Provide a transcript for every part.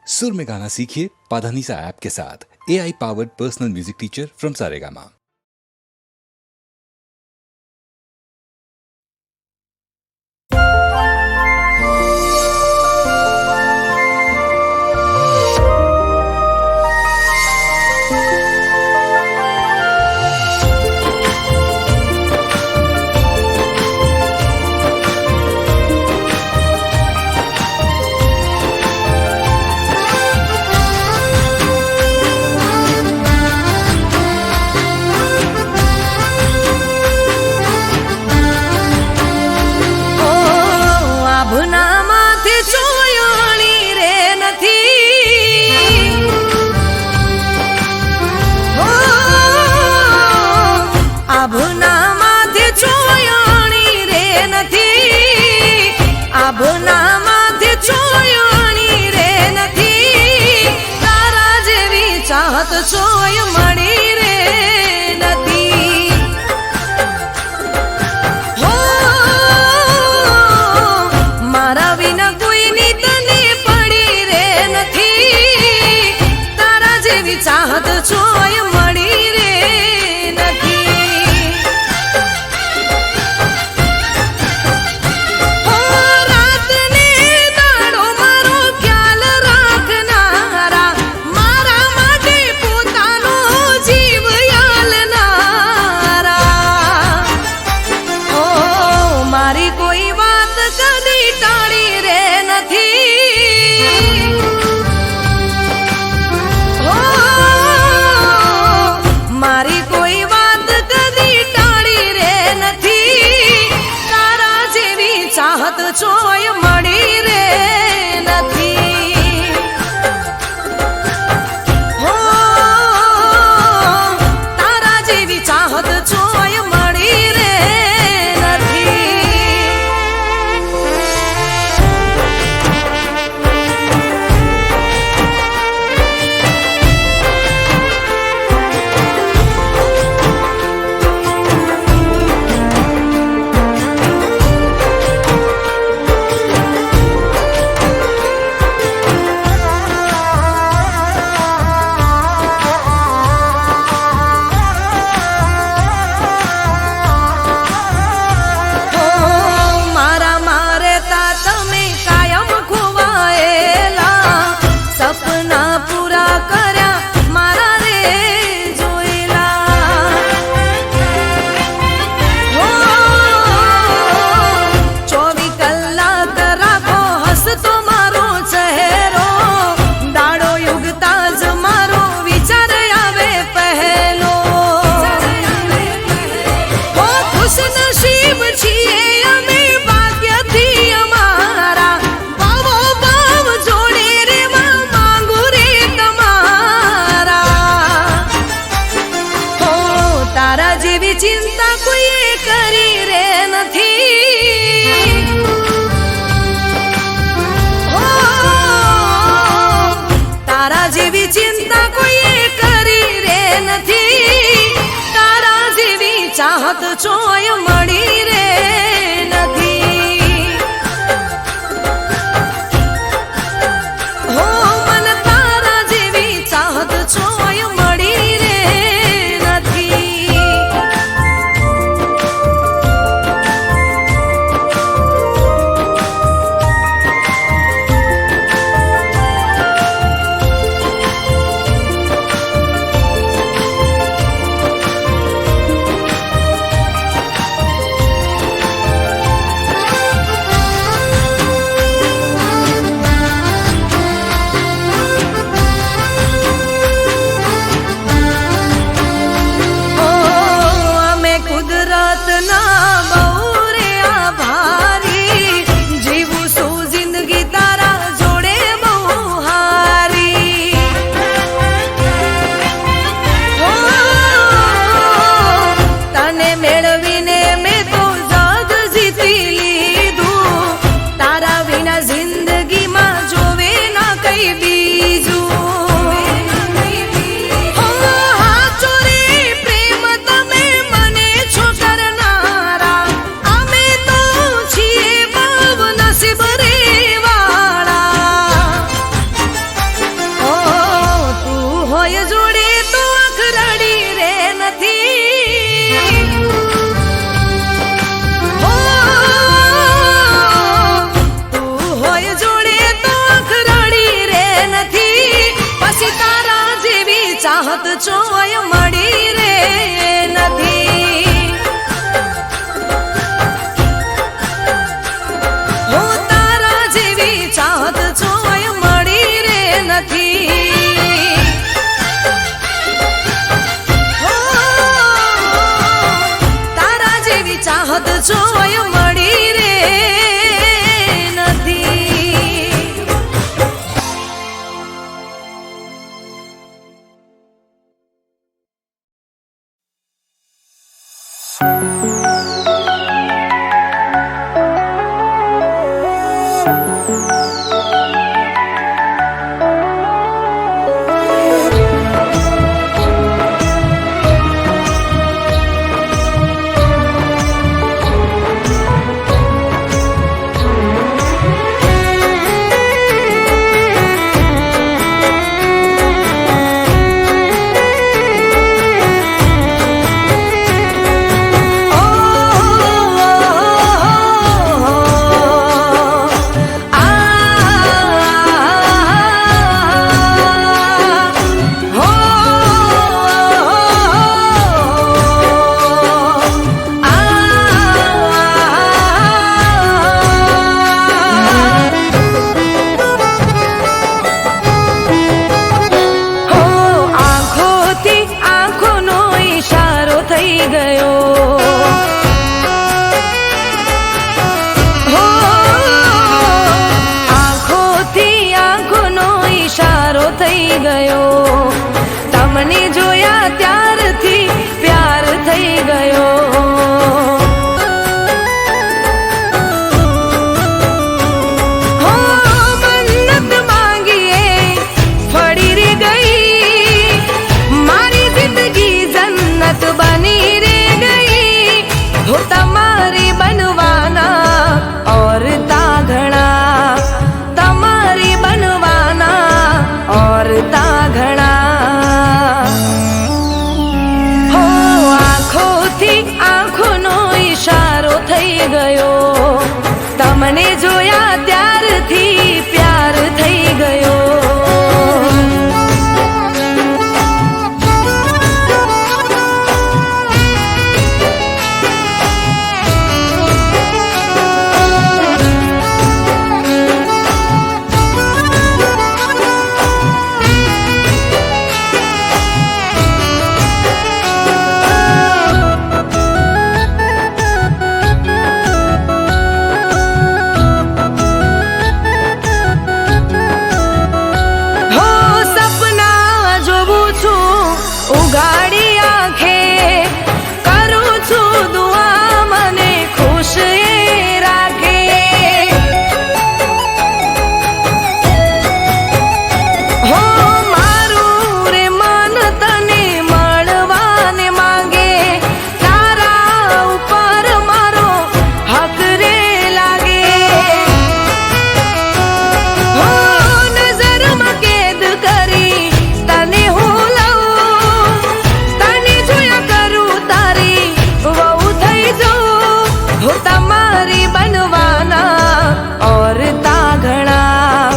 सुर में गाना सीखिए पाधानीसा ऐप के साथ। AI powered personal music teacher from Saregama. ચાહત ચોય મળી રે નથી હો મારા વિના કોઈની તને પડી રે નથી તારા જેવી ચાહત ચોય મળી રે નથી હો રાતને દાડો મારો ખ્યાલ રાખનારા મારી કોઈ વાત કદી ટાળી રે નથી હો મારી કોઈ વાત કદી ટાળી રે નથી તારા જેવી ચાહત ચોય મળી રે નથી હો તારા જેવી ચાહત ચોય મળી રે ચિંતા કોઈ કરી રે નથી હો તારા જેવી ચિંતા કોઈ કરી રે નથી તારા જેવી ચાહત ચોય મળી રે નથી હો મન તારા જેવી ચાહત ચોય મળી રે નથી ચાહત ચોય મળી રે નથી. હો તારા જેવી ચાહત ચોય મળી રે નથી. હો તારા જેવી ચાહત ચોય મળી રે નથી. થઈ ગયો તમને જોયા ત્યારથી પ્યાર થઈ ગયો. હો મન્નત માંગીએ ફળી રે ગઈ મારી જિંદગી જન્નત બની રે ગઈ. હો તમારી બનવાના ઓર તા ઘણા તમારી બનવાના और ता घણા. હો આંખોથી આંખોનો ઈશારો થઈ ગયો તમને જોયા ત્યારથી પ્યાર થઈ ગયો. ઉગાડી આંખે કરું છું દુઆ મને ખુશ એ રાખે. હો મારું રે મન તને મળવાને માંગે તારા ઉપર મારો હક રે લાગે. હો નજરમાં કેદ કરી તને હું તમારી બનવાના ઓર તા ઘણા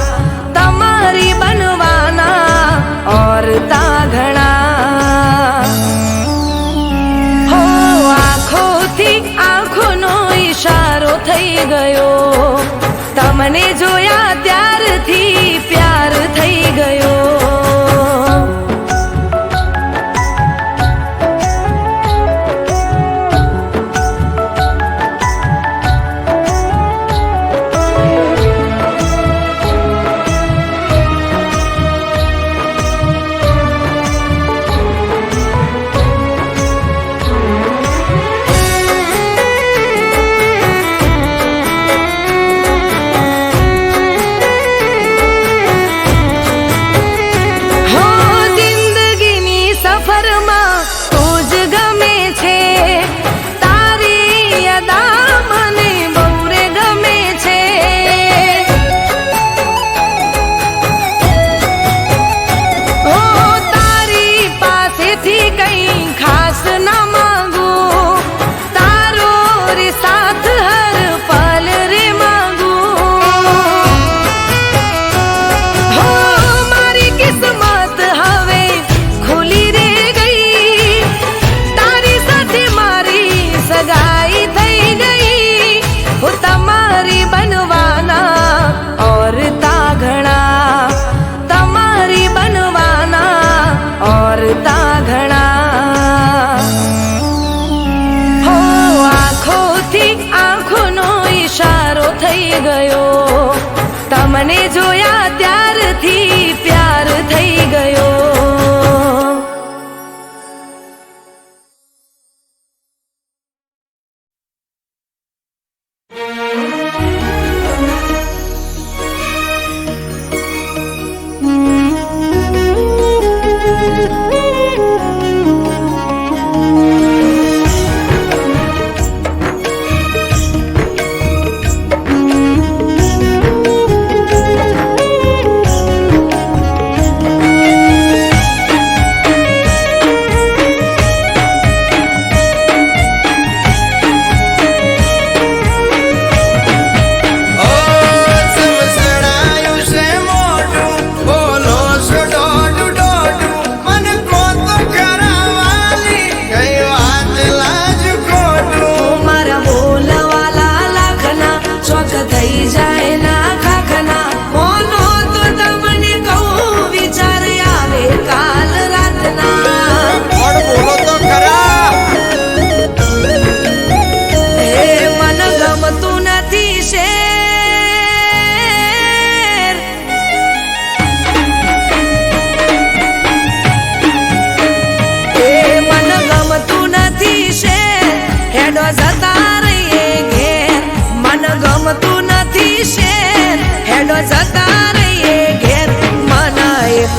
તમારી બનવાના ઓર તા ઘણા. હો આંખોથી આંખોનો ઈશારો થઈ ગયો તમને જોયા ત્યારથી પ્યાર થઈ ગયો.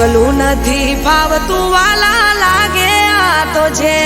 એકલું નથી ફાવતું વાલા લાગે આ તો છે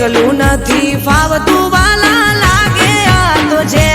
એકલું નથી ફાવતું વાલા લાગે આ તો છે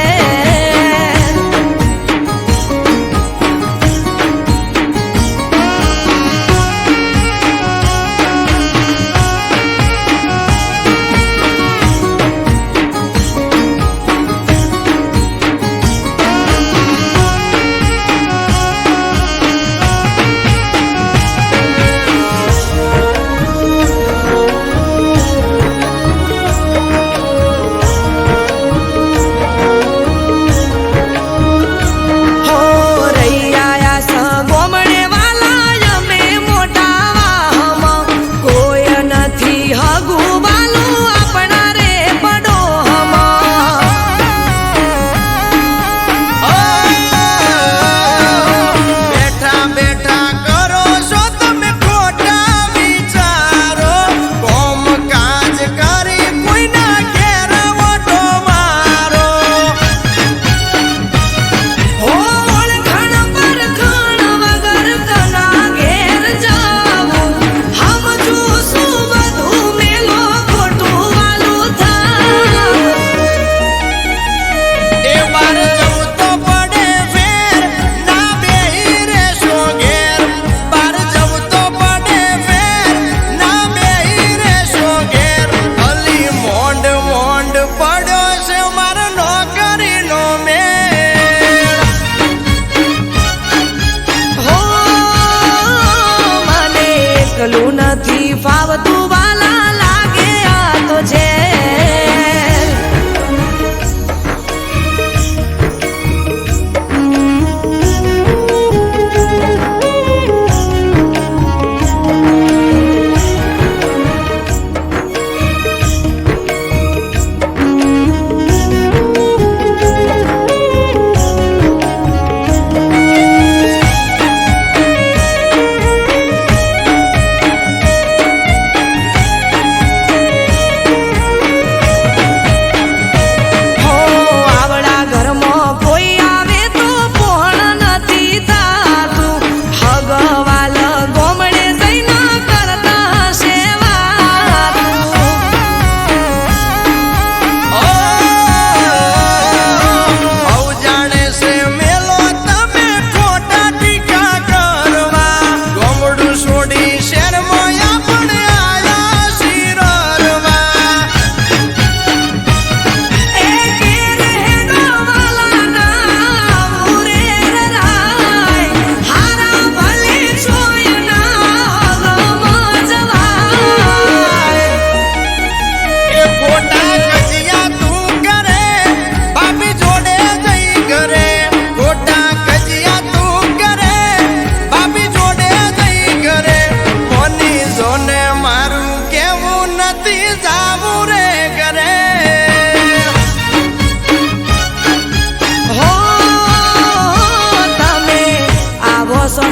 એકલું નથી ફાવતું વાલા લાગે આ તો છે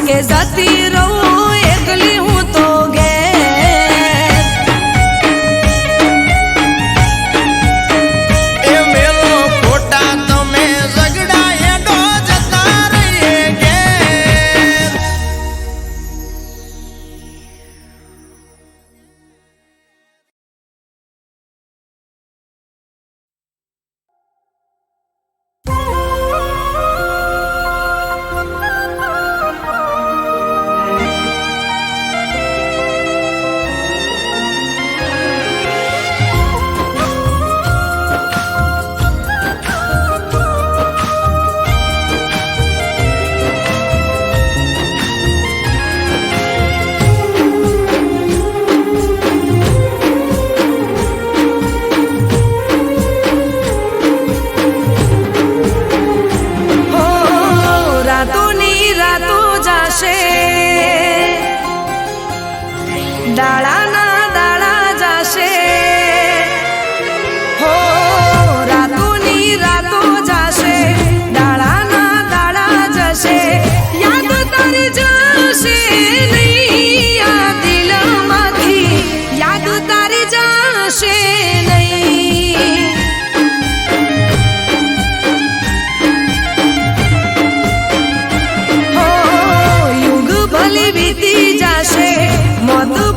કે જતી રહું એકલી હું તો ઘેર એ મેલો ખોટા તમે ઝઘડા હેડો જતા રહીએ ઘેર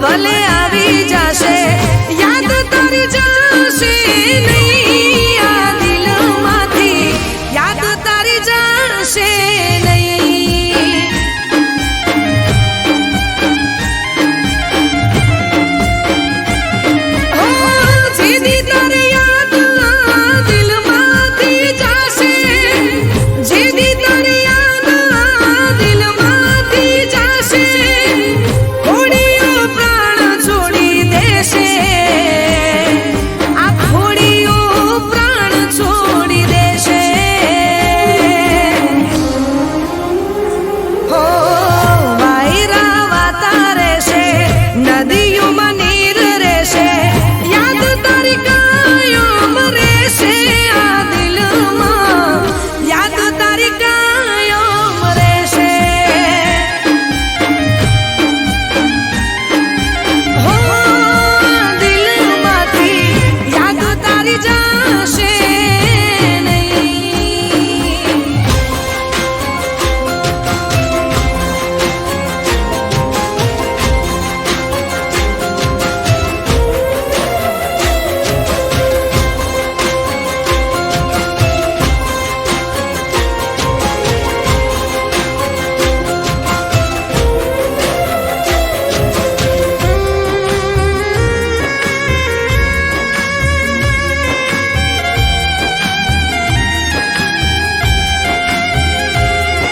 ભલે આવી જશે યાદ તારી જશે નહીં આ દિલમાંથી યાદ તારી જશે નહીં હો જેદી તારી યાદ આ દિલમાંથી જશે જેદી તારી યાદ આ દિલમાંથી જશે થોડીઓ પ્રાણ છોડી દેશે આ થોડીઓ પ્રાણ છોડી દેશે હો વાયરા વાતા રહેશે નદીઓમાં નીર રહેશે યાદ તારી કાયમ રહેશે આ દિલમાં યાદ તારી કાયમ રહેશે હો દિલમાંથી યાદ તારી જશે નહીં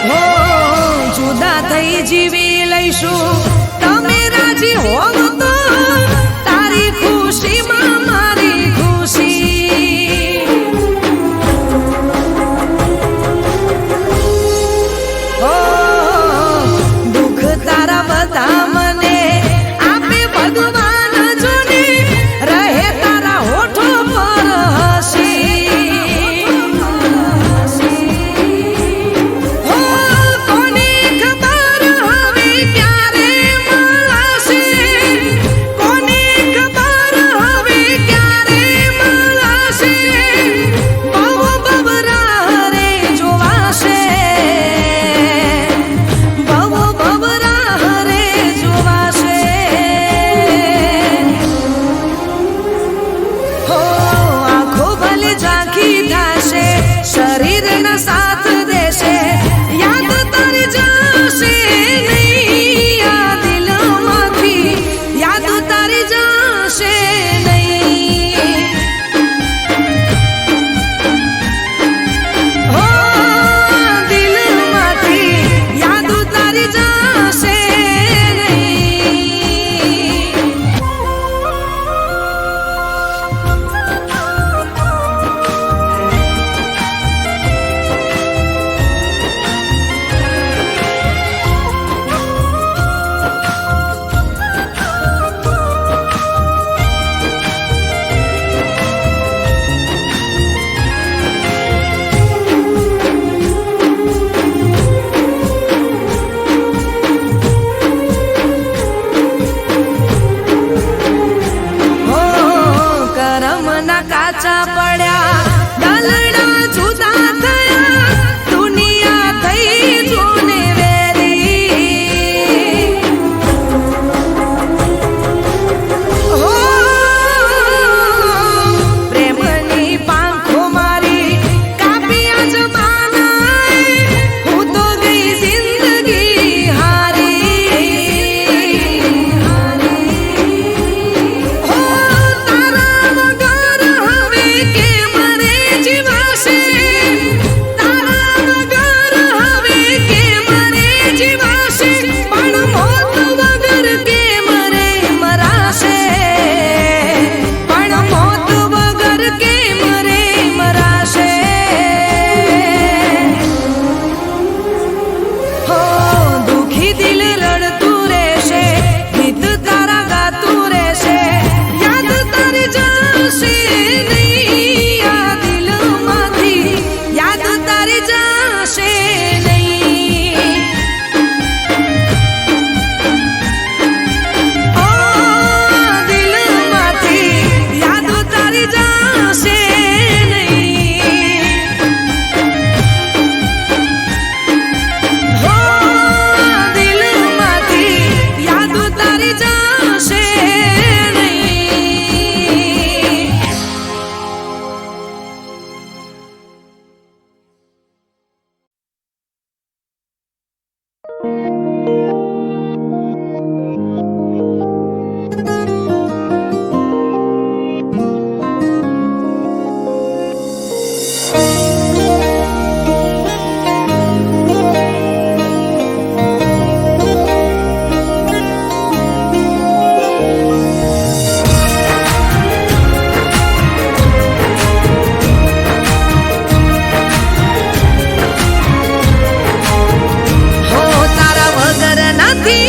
હો જુદા થઈ જીવી લઈશું તમે રાજી હોવ તો તારી ખુશીમાં મારી ખુશી હો દુઃખ તારા બધા મને આપે ભગવાન જોને રહે તારા હોઠો પર હસી હો કોને ખબર હવે ક્યારે મળશે કોને ખબર હવે ક્યારે મળશે બહુ બબરા રે જોવાશે બહુ બબરા રે જોવાશે હો આંખો ભલે ઝાંખી થશે શરીરના સાથ દેશે યાદ તારી જશે નહીં આ દિલમાંથી યાદ તારી જશે નહીં હો દિલમાંથી યાદ તારી જશે નહીં હો કરમના કાચા પડ્યા દલડા જુદા થયા દુનિયા થઈ જોને વેરી હો પ્રેમની પાંખો મારી કાપ્યા જમાનાએ હું તો ગઈ જિંદગી હારી હો તારા વગર હવે કેવું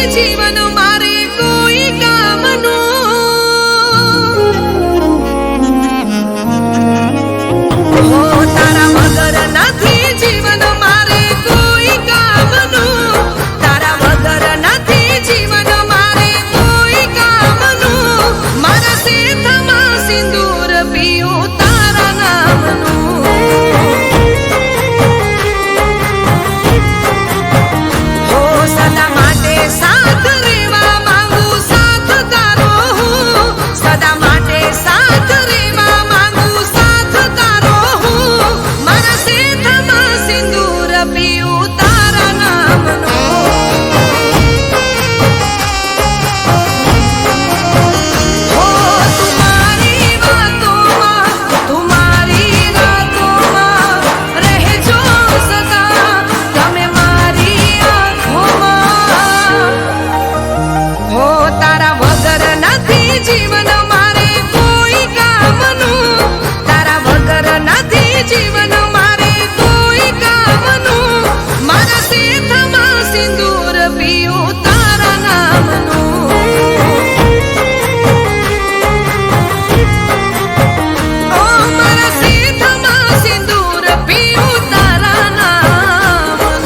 જીવન મારે કોઈ કામનું હો તારા વગર નથી જીવન મારે કોઈ કામનું તારા વગર નથી જીવન મારે કોઈ કામનું મારા શેથમાં સિંદૂર પીયું તારા નામનું હો સદા માટે સાથ રેવા માંગુ સાથ તારો હું સદા માટે સાથ રેવા માંગુ સાથ તારો હું મારા શેથમાં સિંદૂર પીયું તારા નામનું હો તુમારી વાતોમાં તુમારી રાતોમાં રહેજો સદા તમે મારી આંખોમાં હો તારા વગર નથી જીવન મારે કોઈ કામનું તારા વગર નથી જીવન મારે કોઈ કામનું મારા શેથમાં સિંદૂર પીયું તારા નામનું ઓ મારા શેથમાં સિંદૂર પીયું તારા નામનું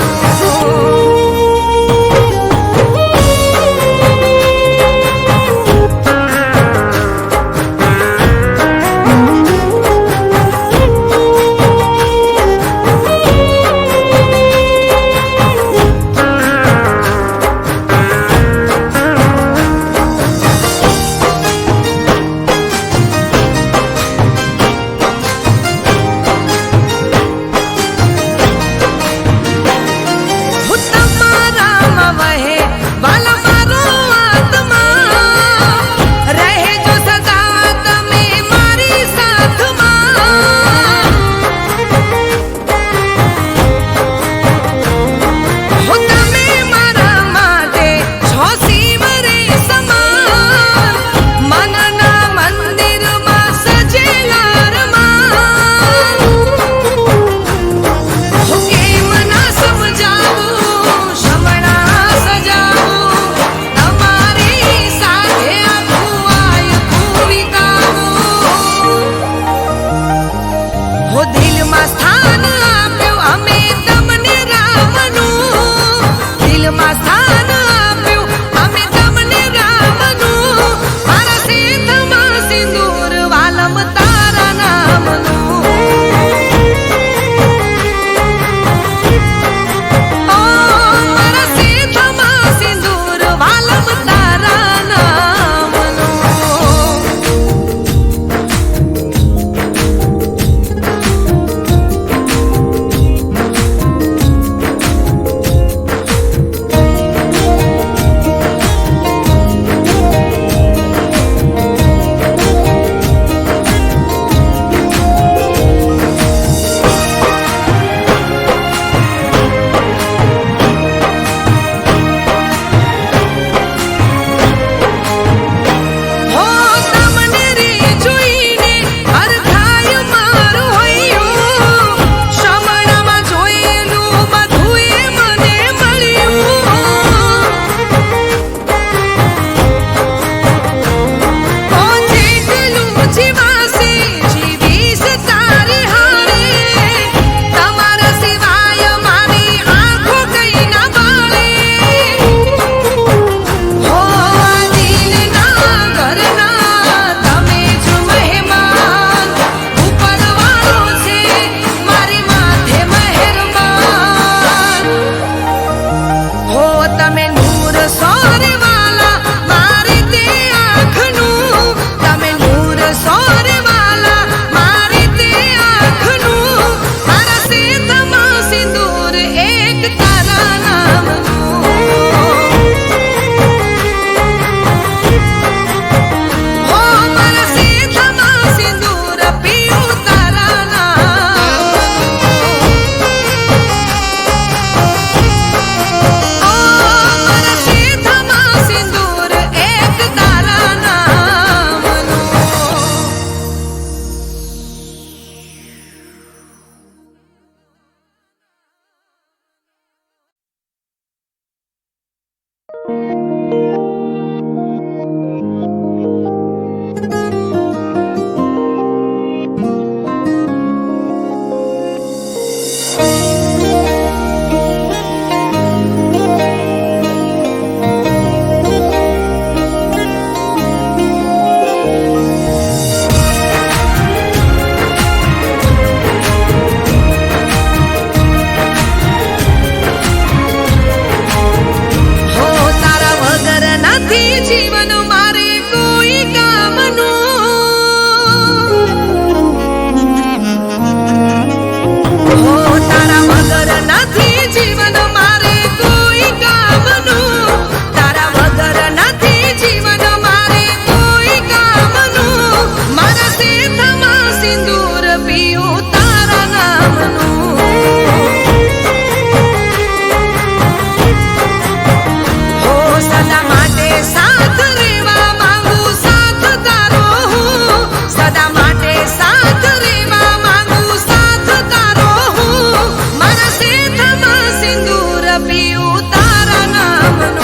હો તારા વગર નથી જીવન મારે કોઈ કામનું હો તારા વગર નથી જીવન મારે કોઈ કામનું તારા વગર નથી જીવન મારે કોઈ કામનું મારા શેથમાં સિંદૂર પીયું તારા નામનું હો સદા માટે સાથ રેવા માંગુ સાથ તારો હું સદા માટે સાથ રેવા માંગુ સાથ તારો હું મારા શેથમાં સિંદૂર પીયું તારા નામનું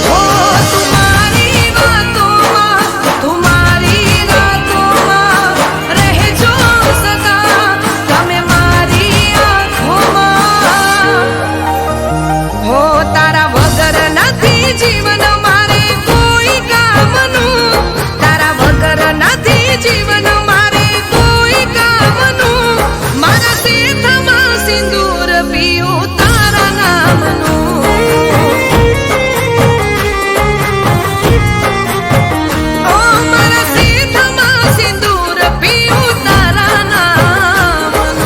હો તુમારી વાતોમાં તુમારી રાતોમાં રહેજો સદા તમે મારી આંખોમાં હો તારા વગર નથી જીવન મારે કોઈ કામનું તારા વગર નથી જીવન મારે કોઈ કામનું મારા શેથમાં સિંદૂર પીયું તારા નામનું ઓ મારા શેથમાં સિંદૂર પીયું તારા નામનું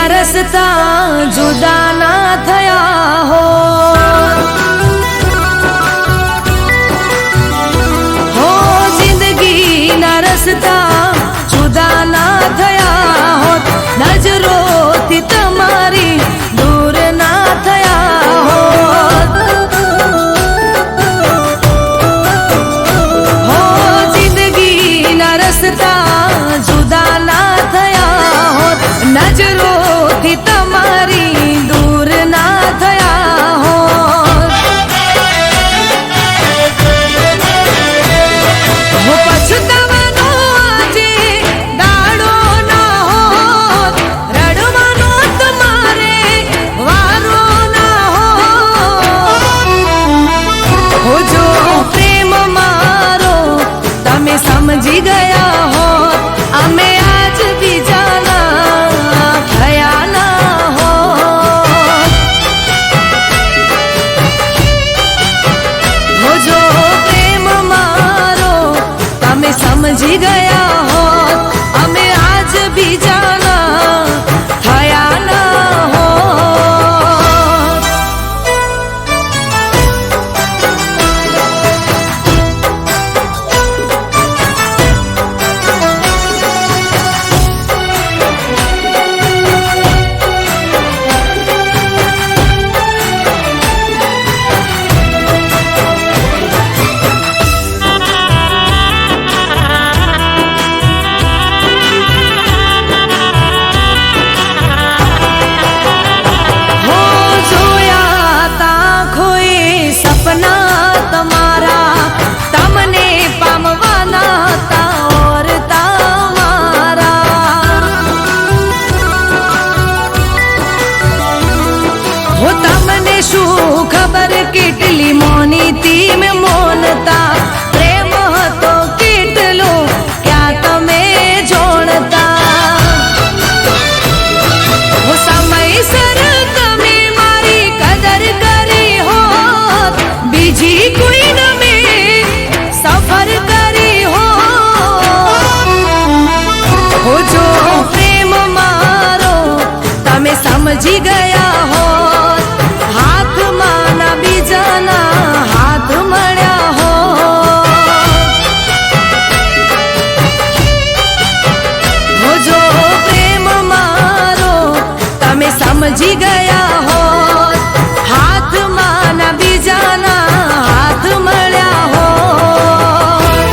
ના રસ્તા જુદા ના થયા હો જિંદગી ના રસ્તા જુદા ના થયા હોત નજરોથી તમારી દૂર ના થયા હોત જિંદગી ના રસ્તા જુદા ના થયા હોત નજરોથી તમારી દૂર ના થયા હોત પછતાવાનો આજે દાડો ના હોત રડવાનો તમારે વારો ના હોત જો પ્રેમ મારો તમે સમજી ગયા હોત અમે આજ બીજાના થયા ના હોત જો પ્રેમ મારો તમે સમજી ગયા હોત અમે આજ બીજાના થયા ના હોત હો જોયા તા ખોઈ સપના તમારા તમને પામવાના તા ઓર તમારા હો તમને શું ખબર કેટલી મોનીતી મેં મોનતા પ્રેમ હતો કેટલો ક્યાં તમે જોણતા હો સમયસર તમે મારી કદર કરી હોત બીજી કોઈ નમે સફર કરી હો જો પ્રેમ મારો તમે સમજી ગયા હોત હાથમાં ના બીજાના હાથ મળ્યા હો જો પ્રેમ મારો તમે સમજી ગયા હોત હાથમાં ના બીજાના હાથ મળ્યા હોત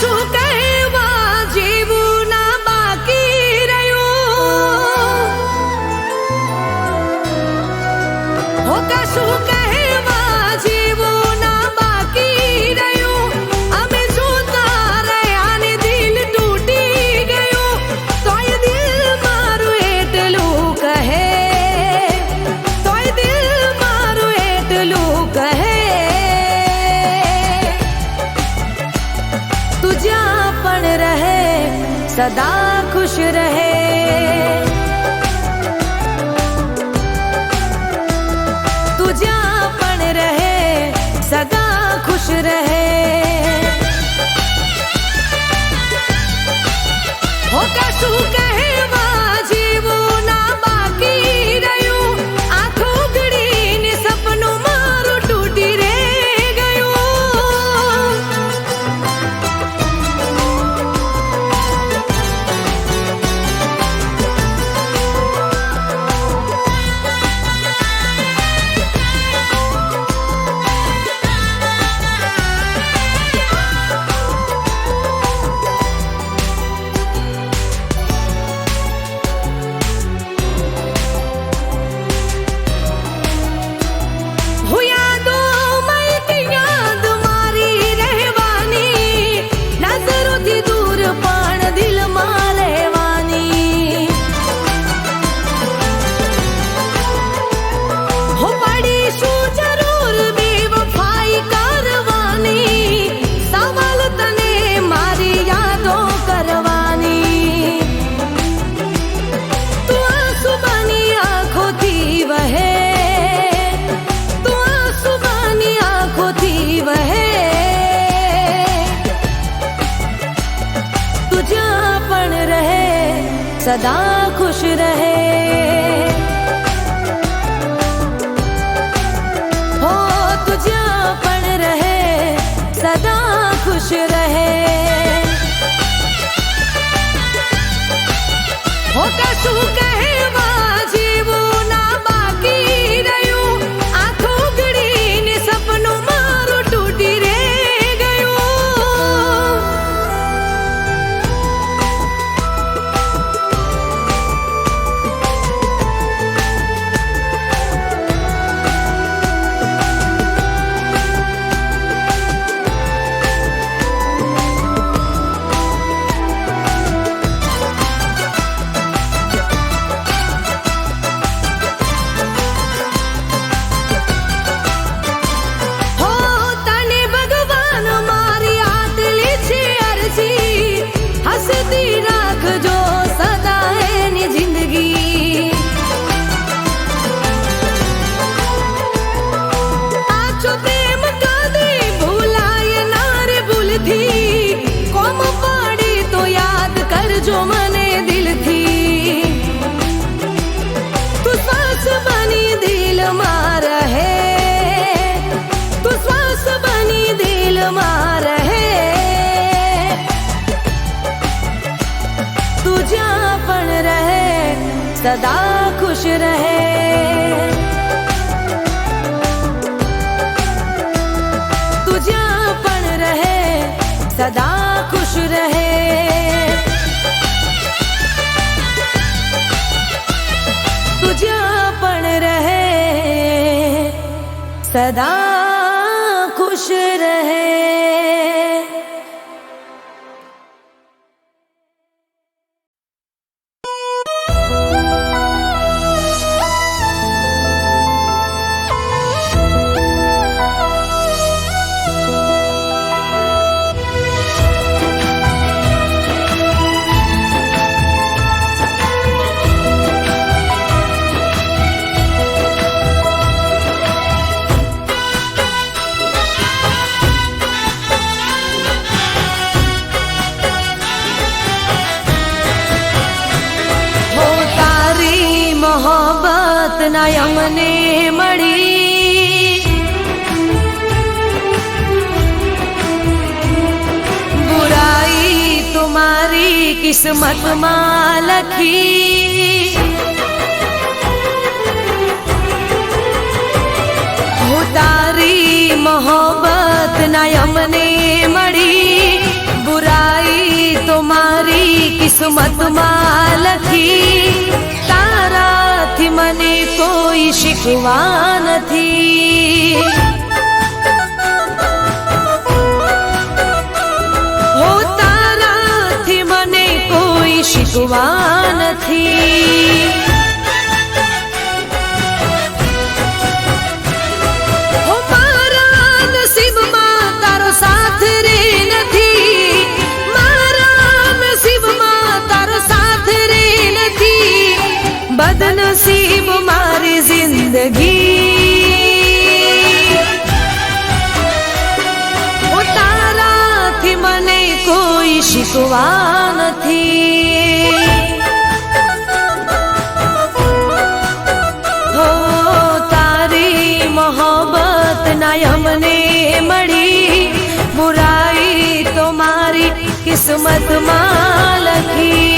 કશું કહેવા જેવું ના બાકી રહ્યું હો કશું કહેવા જેવું ના બાકી રહ્યું અમે જોતા રહ્યા ને દિલ તૂટી ગયું તોય દિલ મારું એટલું કહે તોય દિલ મારું એટલું કહે તું જ્યાં પણ રહે સદા ખુશ રહે તું જ્યાં પણ રહે સદા ખુશ રહે હો કશું કહેવા જેવું ના બાકી રહ્યું આંખો ઉઘડીને સપનું મારું તૂટી રે ગયું હું યાદોમાં એક યાદ મારી રહેવાની નજરોથી દૂર પણ દિલમાં લેવાની હો પડીશું જરૂર બેવફાઈ કરવાની સવાલ તને મારી યાદો કરવાની તું આંસુ બની આંખોથી વહે તું આંસુ બની આંખોથી વહે તું જ્યાં પણ રહે સદા ખુશ રહે હો તું જ્યાં પણ રહે સદા ખુશ રહે હો કશું કહેવા જેવું ના બાકી રહ્યું આંખો ઉઘડીને સપનું મારું તૂટી રે ગયું હો તને ભગવાન મારી આટલી છે અરજી હસતી રાખજો સદા એની જિંદગી આછો પ્રેમ કદી ભૂલાય ના રે ભૂલથી કોમ પાડી તો યાદ કરજો મને દિલથી તું શ્વાસ બની દિલમાં રહે તું શ્વાસ બની દિલમાં રહે તું જ્યાં પણ રહે સદા ખુશ રહે તું જ્યાં પણ રહે સદા ખુશ રહે તું જ્યાં પણ રહે સદા ખુશ રહે હો તારી મોહબ્બત ના અમને મળી બુરાઈ તુમારી કિસ્મત માં લખી હું તારી મોહબ્બત ના અમને મળી બુરા કિસ્મતમાં લખી, તારાથી મને કોઈ શીખવા નથી. હો તારાથી મને કોઈ શીખવા નથી. હો મારા નસીબમાં તારો સાથ રે નથી, મારા નસીબમાં તારો સાથ રે નથી. બદનસીબ મારી જિંદગી, ઓ તારાથી મને કોઈ શીખવા નથી. હો તારી મોહબ્બત ના અમને મળી, બુરાઈ તો મારી કિસ્મતમાં લખી.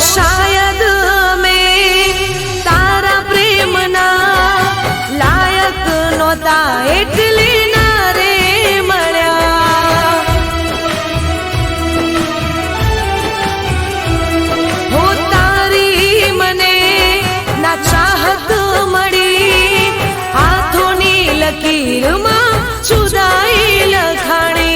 શાયદ મેં તારા પ્રેમના લાયક નહોતા એટલે ના રે મળ્યા. હો તારી મને ના ચાહત મળી, હાથોની લકીરમાં જુદાઈ લખાણી.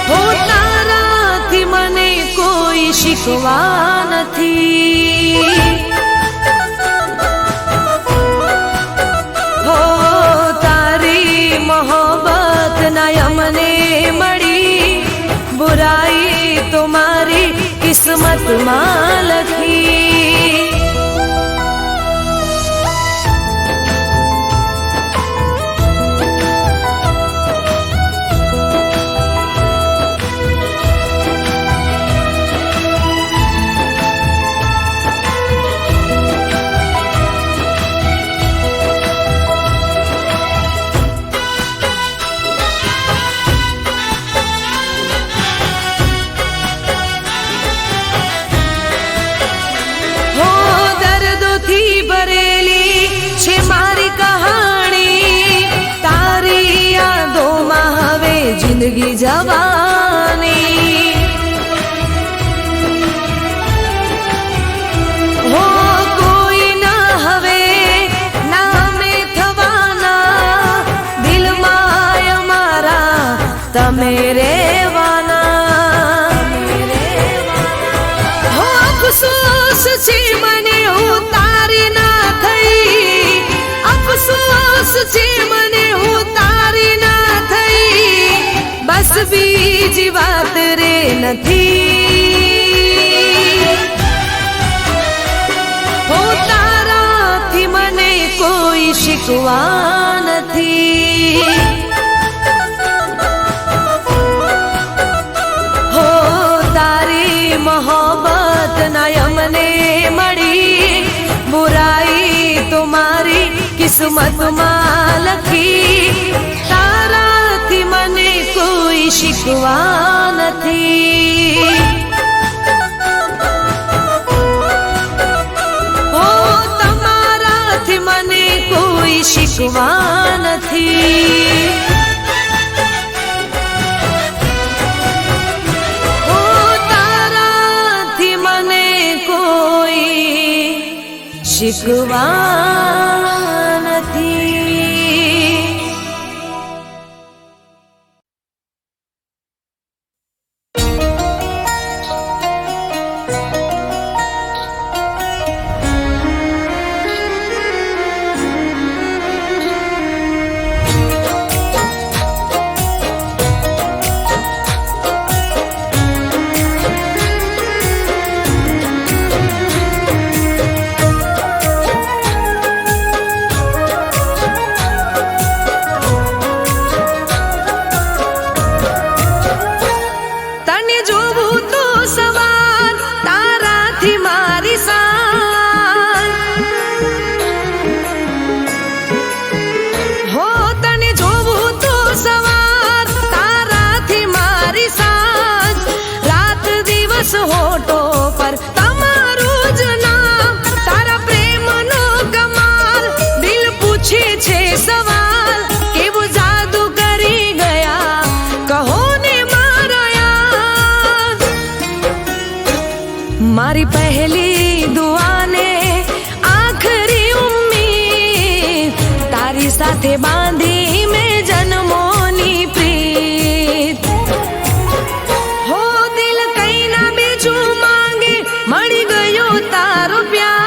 હો તારાથી મને કોઈ શીખવા નથી. હો તારી મોહબ્બત ના અમને મળી, બુરાઈ તો મારી કિસ્મતમાં લખી. જિંદગી જવાની હો કોઈ ના હવે નામે થવાના, દિલમાં અમારા તમે રેવાના. હો અફસોસ છે મને હું તારી ના થઈ, અફસોસ છે મને હું તારી ના થઈ. બસ બીજી વાત રે નથી. હો તારાથી મને કોઈ શીખવા નથી. હો તારી મોહબ્બત ના અમને મળી, બુરાઈ તો મારી કિસ્મતમાં લખી. તારાથી મને કોઈ શીખવા નથી. હો તમારાથી મને કોઈ શીખવા નથી. હો તારાથી મને કોઈ શીખવા નથી. સવાલ કેવું જાદુ કરી ગયા કહો ને મારા યાર મારી પહેલી દુઆને આખરી ઉમ્મીદ તારી સાથે બાંધી મેં જન્મોની પ્રીત હો દિલ કઈ ના બીજું માંગે મળી ગયો તારો પ્યાર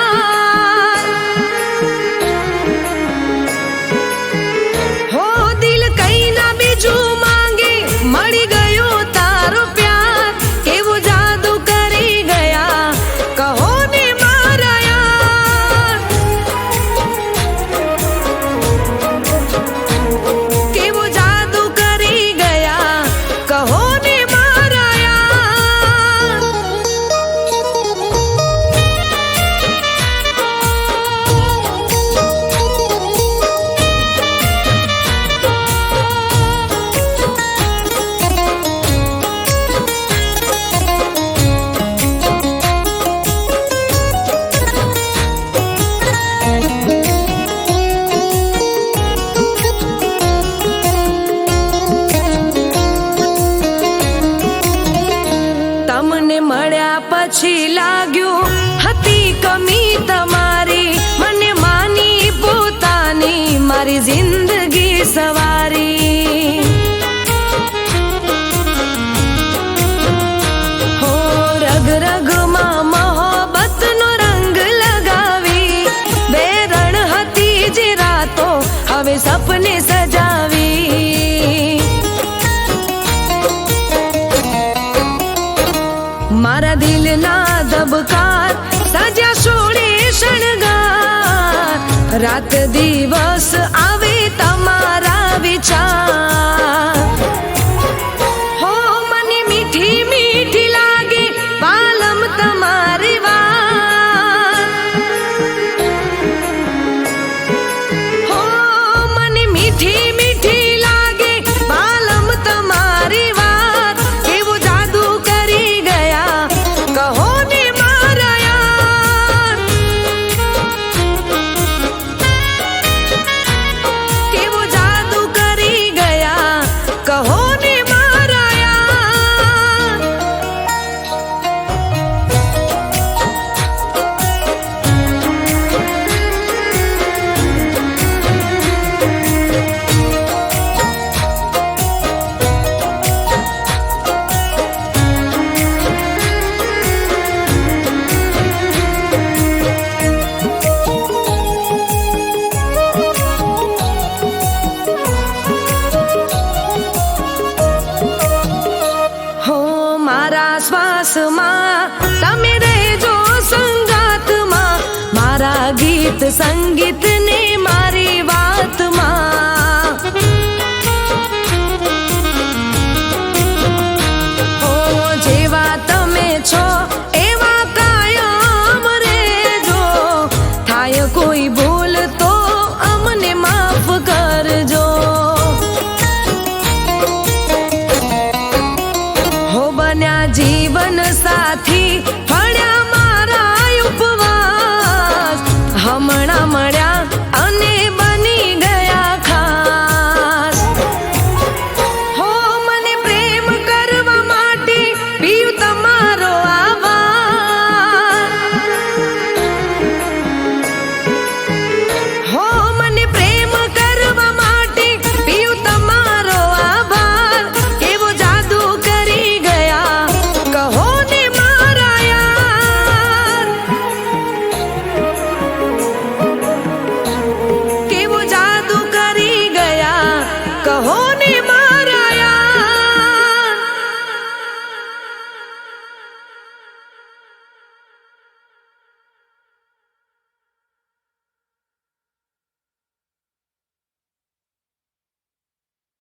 હો દિલ કઈ ના બીજું માંગે મળી ગયો તારો પ્યાર કેવું જાદુ કરી ગયા કહો ને મારા યાર કેવું જાદુ કરી ગયા કહો ને મારા યાર તમને મળ્યા પછી લાગ્યું હતી કમી તમારી મને માની પોતાની મારી જિંદગી સવારી હો રગ રગમાં મોહબ્બતનો રંગ લગાવી બે રણ હતી જે રાતો હવે સપને સજાવી મારા દિલના ધબકાર સજા સોળે શણગાર રાત દિવસ આવે તમારા વિચાર હો મને મીઠી મીઠી લાગે પાલમ તમારી વાત હો મને મીઠી મીઠી લાગે પાલમ તમારી વાત કેવું જાદુ કરી ગયા કહો ને મારા યાર કેવું જાદુ કરી ગયા કહો ને મારા યાર હો મારા શ્વાસમાં તમે રહેજો સંગાતમાં મારા ગીત સંગીત